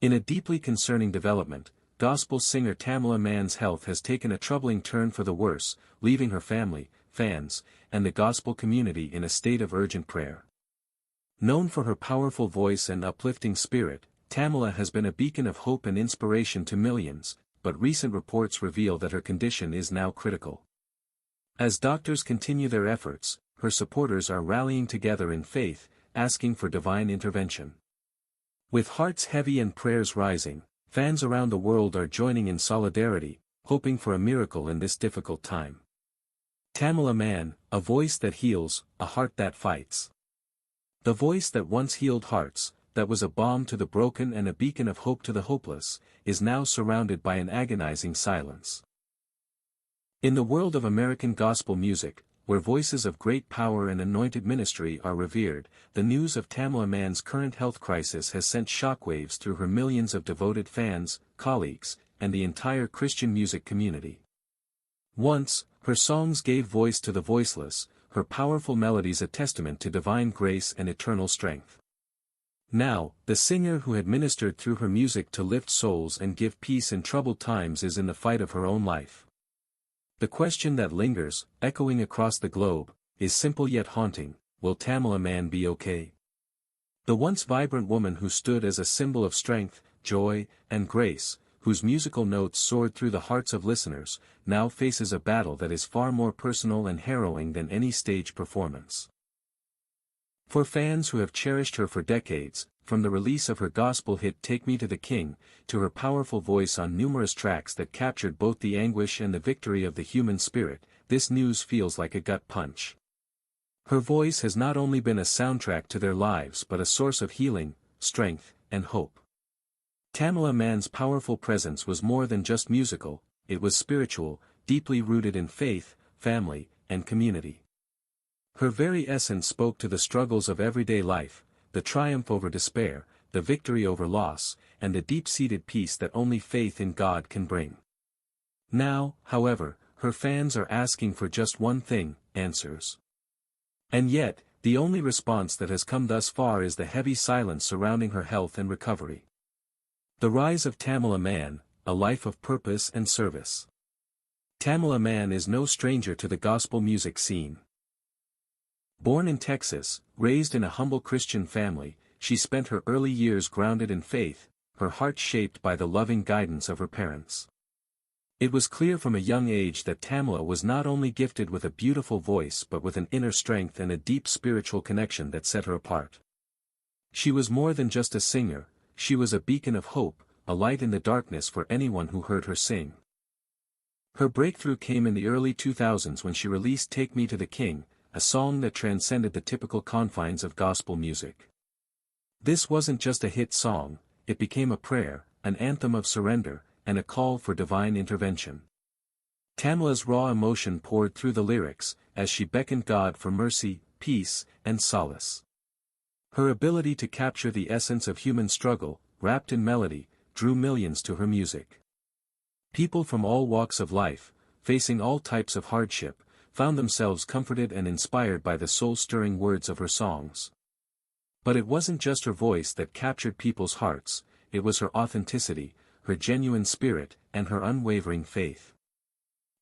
In a deeply concerning development, gospel singer Tamela Mann's health has taken a troubling turn for the worse, leaving her family, fans, and the gospel community in a state of urgent prayer. Known for her powerful voice and uplifting spirit, Tamela has been a beacon of hope and inspiration to millions, but recent reports reveal that her condition is now critical. As doctors continue their efforts, her supporters are rallying together in faith, asking for divine intervention. With hearts heavy and prayers rising, fans around the world are joining in solidarity, hoping for a miracle in this difficult time. Tamela Mann, a voice that heals, a heart that fights. The voice that once healed hearts, that was a balm to the broken and a beacon of hope to the hopeless, is now surrounded by an agonizing silence. In the world of American gospel music, where voices of great power and anointed ministry are revered, the news of Tamela Mann's current health crisis has sent shockwaves through her millions of devoted fans, colleagues, and the entire Christian music community. Once, her songs gave voice to the voiceless, her powerful melodies a testament to divine grace and eternal strength. Now, the singer who had ministered through her music to lift souls and give peace in troubled times is in the fight of her own life. The question that lingers, echoing across the globe, is simple yet haunting: will Tamela Mann be okay? The once vibrant woman who stood as a symbol of strength, joy, and grace, whose musical notes soared through the hearts of listeners, now faces a battle that is far more personal and harrowing than any stage performance. For fans who have cherished her for decades, from the release of her gospel hit "Take Me to the King," to her powerful voice on numerous tracks that captured both the anguish and the victory of the human spirit, this news feels like a gut punch. Her voice has not only been a soundtrack to their lives but a source of healing, strength, and hope. Tamela Mann's powerful presence was more than just musical, it was spiritual, deeply rooted in faith, family, and community. Her very essence spoke to the struggles of everyday life, the triumph over despair, the victory over loss, and the deep-seated peace that only faith in God can bring. Now, however, her fans are asking for just one thing: answers. And yet, the only response that has come thus far is the heavy silence surrounding her health and recovery. The rise of Tamela Mann, a life of purpose and service. Tamela Mann is no stranger to the gospel music scene. Born in Texas, raised in a humble Christian family, she spent her early years grounded in faith, her heart shaped by the loving guidance of her parents. It was clear from a young age that Tamela was not only gifted with a beautiful voice but with an inner strength and a deep spiritual connection that set her apart. She was more than just a singer, she was a beacon of hope, a light in the darkness for anyone who heard her sing. Her breakthrough came in the early 2000s when she released "Take Me to the King," a song that transcended the typical confines of gospel music. This wasn't just a hit song, it became a prayer, an anthem of surrender, and a call for divine intervention. Tamela's raw emotion poured through the lyrics, as she beckoned God for mercy, peace, and solace. Her ability to capture the essence of human struggle, wrapped in melody, drew millions to her music. People from all walks of life, facing all types of hardship, found themselves comforted and inspired by the soul-stirring words of her songs. But it wasn't just her voice that captured people's hearts, it was her authenticity, her genuine spirit, and her unwavering faith.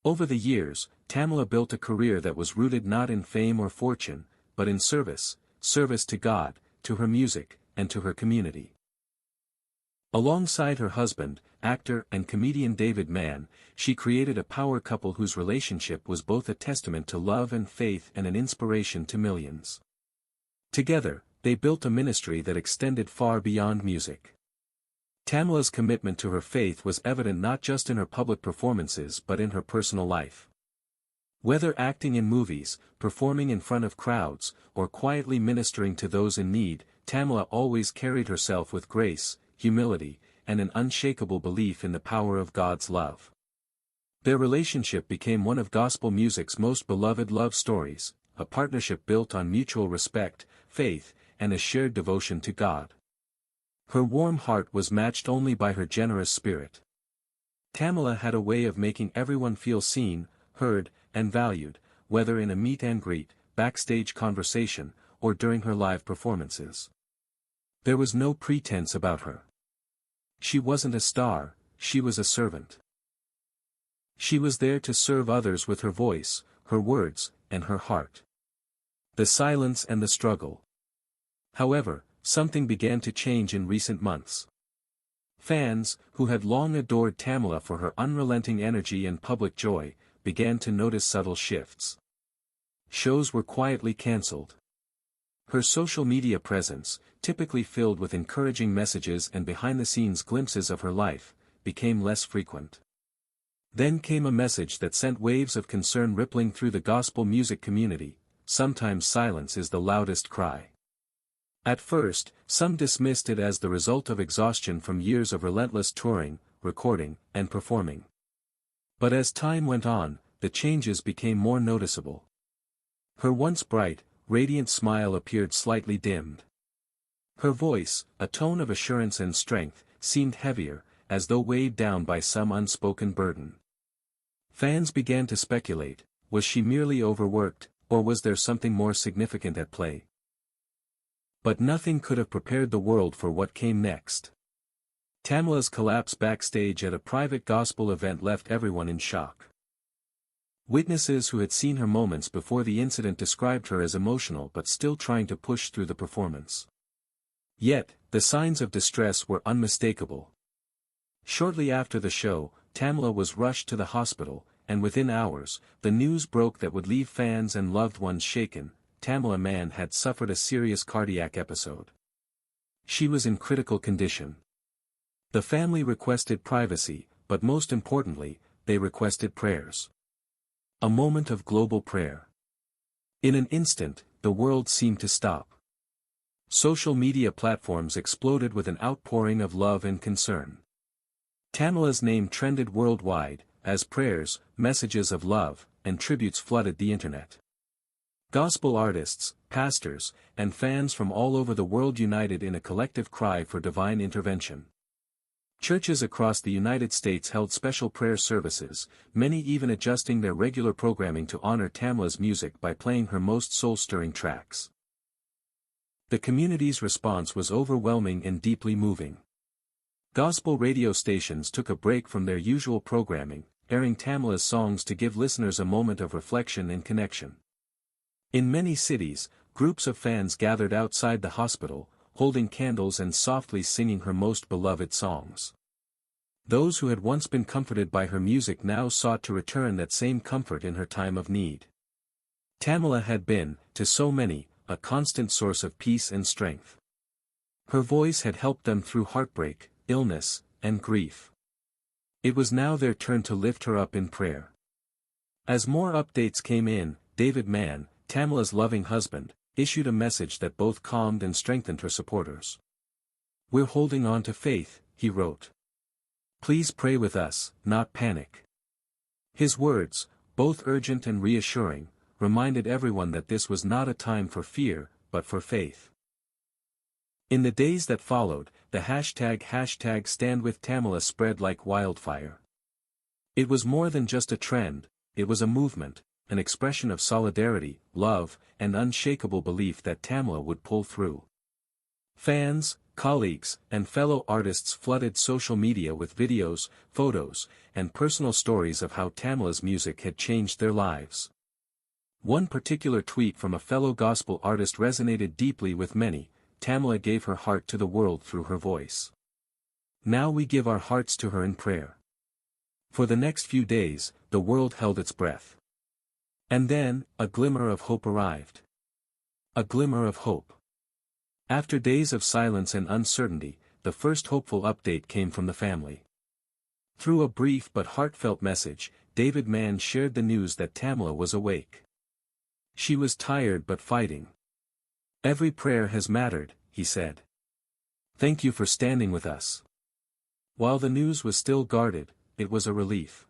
Over the years, Tamela built a career that was rooted not in fame or fortune, but in service to God, to her music, and to her community. Alongside her husband, actor and comedian David Mann, she created a power couple whose relationship was both a testament to love and faith and an inspiration to millions. Together, they built a ministry that extended far beyond music. Tamela's commitment to her faith was evident not just in her public performances but in her personal life. Whether acting in movies, performing in front of crowds, or quietly ministering to those in need, Tamela always carried herself with grace, humility, and an unshakable belief in the power of God's love. Their relationship became one of gospel music's most beloved love stories, a partnership built on mutual respect, faith, and a shared devotion to God. Her warm heart was matched only by her generous spirit. Tamela had a way of making everyone feel seen, heard, and valued, whether in a meet and greet, backstage conversation, or during her live performances. There was no pretense about her. She wasn't a star, she was a servant. She was there to serve others with her voice, her words, and her heart. The silence and the struggle. However, something began to change in recent months. Fans, who had long adored Tamela for her unrelenting energy and public joy, began to notice subtle shifts. Shows were quietly cancelled. Her social media presence, typically filled with encouraging messages and behind-the-scenes glimpses of her life, became less frequent. Then came a message that sent waves of concern rippling through the gospel music community: sometimes silence is the loudest cry. At first, some dismissed it as the result of exhaustion from years of relentless touring, recording, and performing. But as time went on, the changes became more noticeable. Her once bright, radiant smile appeared slightly dimmed. Her voice, a tone of assurance and strength, seemed heavier, as though weighed down by some unspoken burden. Fans began to speculate: was she merely overworked, or was there something more significant at play? But nothing could have prepared the world for what came next. Tamela's collapse backstage at a private gospel event left everyone in shock. Witnesses who had seen her moments before the incident described her as emotional but still trying to push through the performance. Yet, the signs of distress were unmistakable. Shortly after the show, Tamela was rushed to the hospital, and within hours, the news broke that would leave fans and loved ones shaken: Tamela Mann had suffered a serious cardiac episode. She was in critical condition. The family requested privacy, but most importantly, they requested prayers. A moment of global prayer. In an instant, the world seemed to stop. Social media platforms exploded with an outpouring of love and concern. Tamela's name trended worldwide, as prayers, messages of love, and tributes flooded the internet. Gospel artists, pastors, and fans from all over the world united in a collective cry for divine intervention. Churches across the United States held special prayer services, many even adjusting their regular programming to honor Tamela's music by playing her most soul-stirring tracks. The community's response was overwhelming and deeply moving. Gospel radio stations took a break from their usual programming, airing Tamela's songs to give listeners a moment of reflection and connection. In many cities, groups of fans gathered outside the hospital, holding candles and softly singing her most beloved songs. Those who had once been comforted by her music now sought to return that same comfort in her time of need. Tamela had been, to so many, a constant source of peace and strength. Her voice had helped them through heartbreak, illness, and grief. It was now their turn to lift her up in prayer. As more updates came in, David Mann, Tamela's loving husband, issued a message that both calmed and strengthened her supporters. "We're holding on to faith," he wrote. "Please pray with us, not panic." His words, both urgent and reassuring, reminded everyone that this was not a time for fear, but for faith. In the days that followed, the hashtag #StandWithTamela spread like wildfire. It was more than just a trend, it was a movement, an expression of solidarity, love, and unshakable belief that Tamela would pull through. Fans, colleagues, and fellow artists flooded social media with videos, photos, and personal stories of how Tamela's music had changed their lives. One particular tweet from a fellow gospel artist resonated deeply with many: "Tamela gave her heart to the world through her voice. Now we give our hearts to her in prayer." For the next few days, the world held its breath. And then, a glimmer of hope arrived. A glimmer of hope. After days of silence and uncertainty, the first hopeful update came from the family. Through a brief but heartfelt message, David Mann shared the news that Tamela was awake. She was tired but fighting. "Every prayer has mattered," he said. "Thank you for standing with us." While the news was still guarded, it was a relief.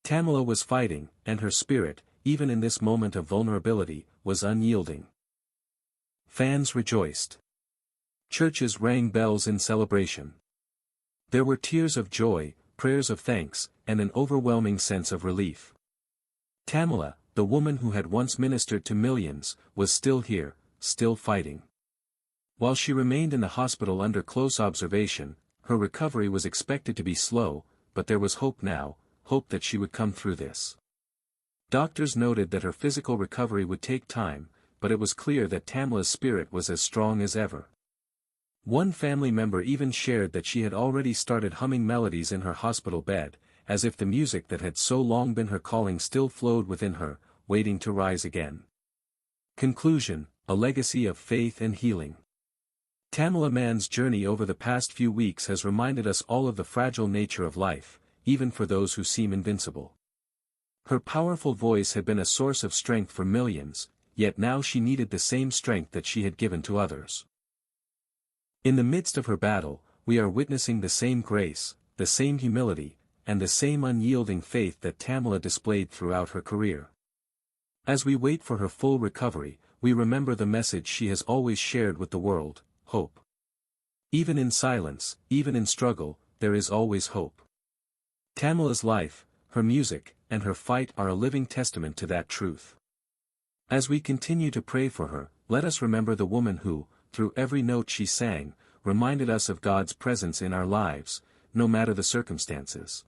Tamela was fighting, and her spirit, even in this moment of vulnerability, was unyielding. Fans rejoiced. Churches rang bells in celebration. There were tears of joy, prayers of thanks, and an overwhelming sense of relief. Tamela, the woman who had once ministered to millions, was still here, still fighting. While she remained in the hospital under close observation, her recovery was expected to be slow, but there was hope now, hope that she would come through this. Doctors noted that her physical recovery would take time, but it was clear that Tamela's spirit was as strong as ever. One family member even shared that she had already started humming melodies in her hospital bed, as if the music that had so long been her calling still flowed within her, waiting to rise again. Conclusion: a legacy of faith and healing. Tamela Mann's journey over the past few weeks has reminded us all of the fragile nature of life, even for those who seem invincible. Her powerful voice had been a source of strength for millions, yet now she needed the same strength that she had given to others. In the midst of her battle, we are witnessing the same grace, the same humility, and the same unyielding faith that Tamela displayed throughout her career. As we wait for her full recovery, we remember the message she has always shared with the world: hope. Even in silence, even in struggle, there is always hope. Tamela's life, her music, and her fight are a living testament to that truth. As we continue to pray for her, let us remember the woman who, through every note she sang, reminded us of God's presence in our lives, no matter the circumstances.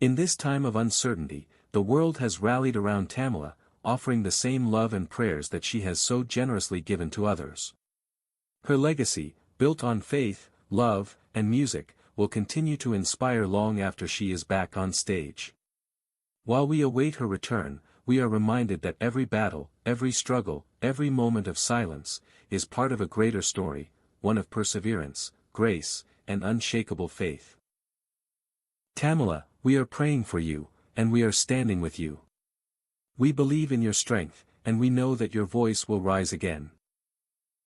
In this time of uncertainty, the world has rallied around Tamela, offering the same love and prayers that she has so generously given to others. Her legacy, built on faith, love, and music, will continue to inspire long after she is back on stage. While we await her return, we are reminded that every battle, every struggle, every moment of silence, is part of a greater story, one of perseverance, grace, and unshakable faith. Tamela, we are praying for you, and we are standing with you. We believe in your strength, and we know that your voice will rise again.